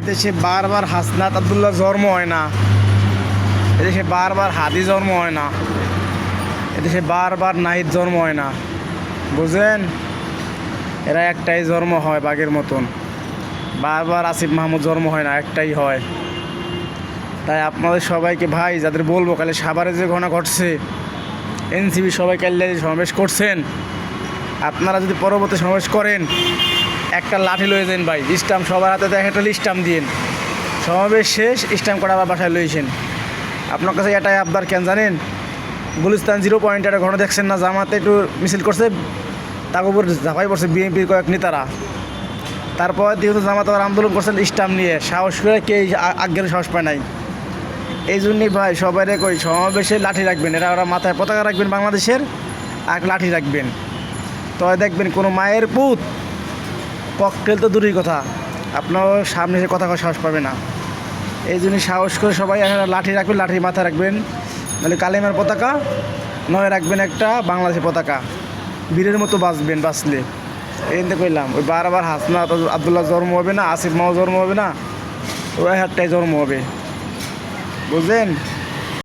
এদেশে বারবার হাসনাত আব্দুল্লাহ জন্ম হয় না, এদেশে বারবার হাদি জন্ম হয় না, এদেশে বারবার নাহিদ জন্ম হয় না, বুঝলেন? এরা একটাই জন্ম হয় বাঘের মতন। বারবার আসিফ মাহমুদ জন্ম হয় না, একটাই হয়। তাই আপনাদের সবাইকে ভাই যাদের বলবো, কালে সাভারে যে ঘটনা ঘটছে, এনসিপি সবাই কালে সমাবেশ করছেন, আপনারা যদি পরবর্তী সমাবেশ করেন একটা লাঠি লয়ে যান ভাই, স্টাম্প সবার হাতে একটা স্টাম্প দিন, সমাবেশ শেষ স্টাম্প করে আবার বাসায় লইছেন। আপনার কাছে এটাই আবদার, কেন জানেন? গুলিস্তান 0 পয়েন্ট একটা ঘটনা দেখছেন না, জামাতে একটু মিছিল করছে, তার উপর ঝাঁপাই পড়ছে বিএনপির কয়েক নেতারা। তারপর যেহেতু জামাত আবার আন্দোলন করছেন স্টাম্প নিয়ে, সাহস করে কে আগের সাহস পায় নাই। এই জন্যই ভাই সবাই কই সমাবেশে লাঠি রাখবেন, এরা ওরা মাথায় পতাকা রাখবেন বাংলাদেশের, আর লাঠি রাখবেন। তবে দেখবেন কোনো মায়ের পুত ককটেল তো দূরের কথা, আপনার সামনে এসে কথা কওয়ার সাহস পাবে না। এই জন্যই সাহস করে সবাই লাঠি রাখবেন, লাঠি মাথায় রাখবেন, নাহলে কালেমার পতাকা, নয় রাখবেন একটা বাংলাদেশের পতাকা, বীরের মতো বাঁচবেন। বাঁচলে এই কইলাম, ওই বারবার হাসনাত আব্দুল্লাহ জন্ম হবে না, আসিফ মাও জন্ম হবে না, ওই একটাই জন্ম হবে, বুঝলেন?